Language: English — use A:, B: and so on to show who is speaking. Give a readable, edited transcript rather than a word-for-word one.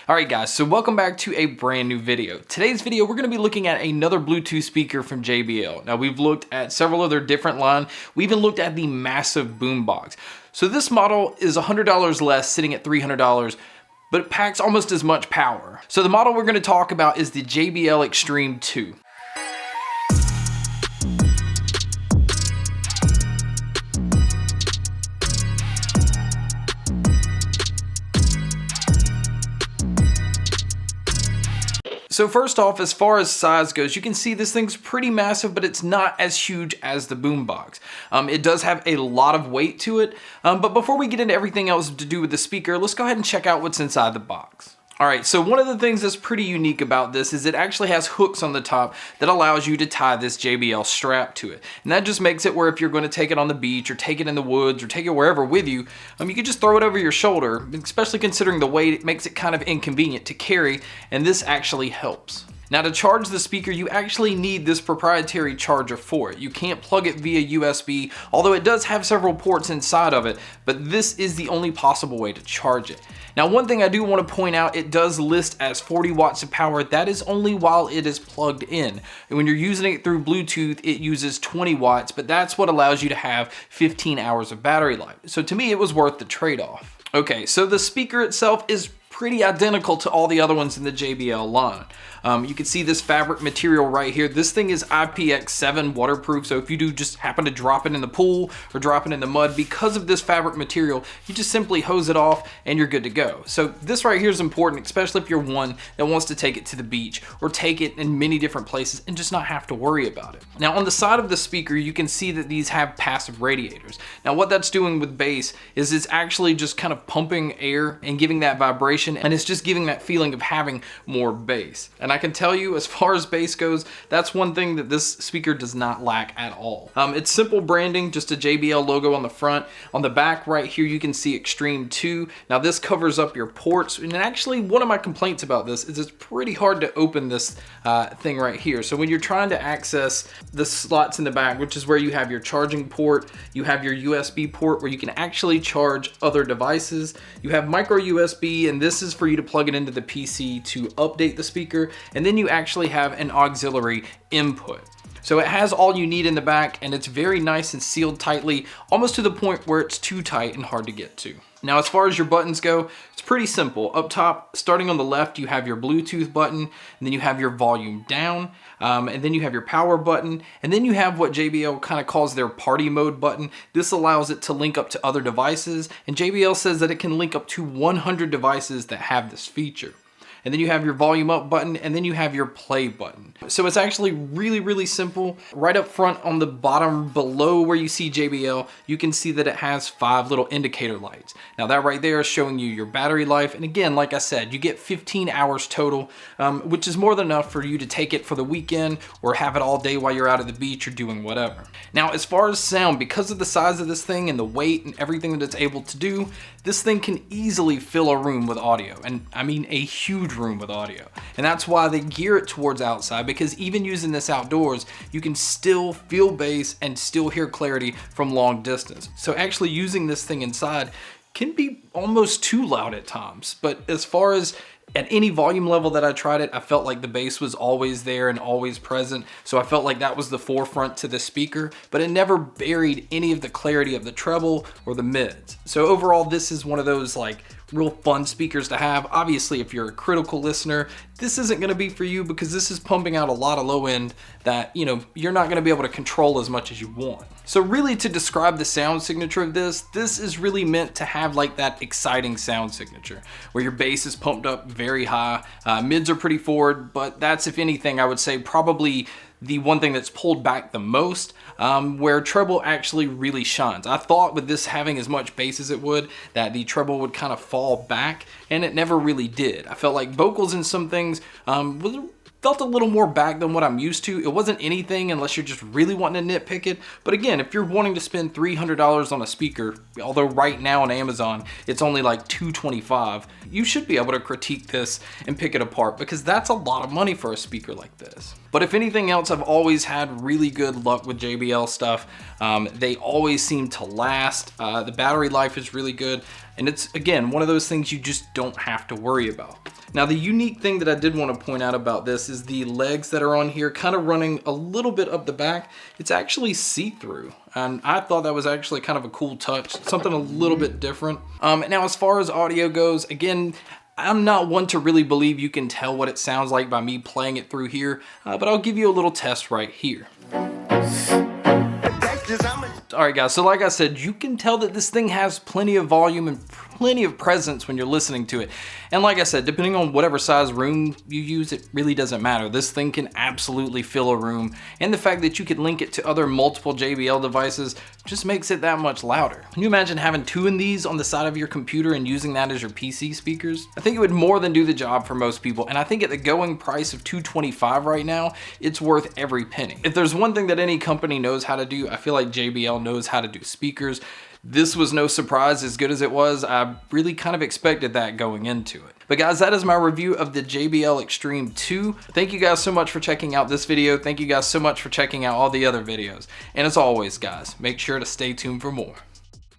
A: Alright guys, so welcome back to a brand new video. Today's video, we're going to be looking at another Bluetooth speaker from JBL. Now we've looked at several other different lines. We even looked at the massive Boombox. So this model is $100 less, sitting at $300, but it packs almost as much power. So the model we're going to talk about is the JBL Extreme 2. So first off, as far as size goes, you can see this thing's pretty massive, but it's not as huge as the Boombox. It does have a lot of weight to it, but before we get into everything else to do with the speaker, let's go ahead and check out what's inside the box. Alright, so one of the things that's pretty unique about this is it actually has hooks on the top that allows you to tie this JBL strap to it. And that just makes it where if you're going to take it on the beach or take it in the woods or take it wherever with you, you can just throw it over your shoulder, especially considering the weight. It makes it kind of inconvenient to carry, and this actually helps. Now to charge the speaker, you actually need this proprietary charger for it. You can't plug it via USB, although it does have several ports inside of it, but this is the only possible way to charge it. Now one thing I do want to point out, it does list as 40 watts of power. That is only while it is plugged in. And when you're using it through Bluetooth, it uses 20 watts, but that's what allows you to have 15 hours of battery life. So to me, it was worth the trade-off. Okay, so the speaker itself is pretty identical to all the other ones in the JBL line. You can see this fabric material right here. This thing is IPX7 waterproof, so if you do just happen to drop it in the pool or drop it in the mud, because of this fabric material, you just simply hose it off and you're good to go. So this right here is important, especially if you're one that wants to take it to the beach or take it in many different places and just not have to worry about it. Now on the side of the speaker, you can see that these have passive radiators. Now what that's doing with bass is it's actually just kind of pumping air and giving that vibration, and it's just giving that feeling of having more bass. And I can tell you, as far as bass goes, that's one thing that this speaker does not lack at all. It's simple branding, just a JBL logo on the front. On the back right here, you can see Extreme 2. Now this covers up your ports, and actually one of my complaints about this is it's pretty hard to open this thing right here. So when you're trying to access the slots in the back, which is where you have your charging port, you have your USB port where you can actually charge other devices, you have micro USB, and this is for you to plug it into the PC to update the speaker, and then you actually have an auxiliary input. So it has all you need in the back, and it's very nice and sealed tightly, almost to the point where it's too tight and hard to get to. Now as far as your buttons go, it's pretty simple. Up top, starting on the left, you have your Bluetooth button, and then you have your volume down, and then you have your power button, and then you have what JBL kind of calls their party mode button. This allows it to link up to other devices, and JBL says that it can link up to 100 devices that have this feature. And then you have your volume up button, and then you have your play button. So it's actually really simple. Right up front on the bottom below where you see JBL, you can see that it has 5 little indicator lights. Now that right there is showing you your battery life. And again, like I said, you get 15 hours total, which is more than enough for you to take it for the weekend or have it all day while you're out at the beach or doing whatever. Now, as far as sound, because of the size of this thing and the weight and everything that it's able to do, this thing can easily fill a room with audio. And I mean a huge room with audio. And that's why they gear it towards outside, because even using this outdoors, you can still feel bass and still hear clarity from long distance. So actually using this thing inside can be almost too loud at times. But as far as at any volume level that I tried it, I felt like the bass was always there and always present. So I felt like that was the forefront to the speaker, but it never buried any of the clarity of the treble or the mids. So overall, this is one of those like real fun speakers to have. Obviously, if you're a critical listener, this isn't going to be for you, because this is pumping out a lot of low end that, you're not going to be able to control as much as you want. So really, to describe the sound signature of this is really meant to have like that exciting sound signature where your bass is pumped up very high, mids are pretty forward, but that's, if anything, I would say probably the one thing that's pulled back the most, where treble actually really shines. I thought with this having as much bass as it would, that the treble would kind of fall back, and it never really did. I felt like vocals in some things felt a little more back than what I'm used to. It wasn't anything unless you're just really wanting to nitpick it. But again, if you're wanting to spend $300 on a speaker, although right now on Amazon, it's only like $225, you should be able to critique this and pick it apart, because that's a lot of money for a speaker like this. But if anything else, I've always had really good luck with JBL stuff. They always seem to last. The battery life is really good. And it's, again, one of those things you just don't have to worry about. Now the unique thing that I did want to point out about this is the legs that are on here kind of running a little bit up the back. It's actually see-through, and I thought that was actually kind of a cool touch, something a little bit different. Now as far as audio goes, again, I'm not one to really believe you can tell what it sounds like by me playing it through here, but I'll give you a little test right here. Alright guys, so like I said, you can tell that this thing has plenty of volume and plenty of presence when you're listening to it. And like I said, depending on whatever size room you use, it really doesn't matter. This thing can absolutely fill a room, and the fact that you can link it to other multiple JBL devices just makes it that much louder. Can you imagine having two of these on the side of your computer and using that as your PC speakers? I think it would more than do the job for most people, and I think at the going price of $225 right now, it's worth every penny. If there's one thing that any company knows how to do, I feel like JBL knows how to do speakers. This was no surprise. As good as it was, I really kind of expected that going into it. But guys, that is my review of the JBL Extreme 2. Thank you guys so much for checking out this video. Thank you guys so much for checking out all the other videos. And as always, guys, make sure to stay tuned for more.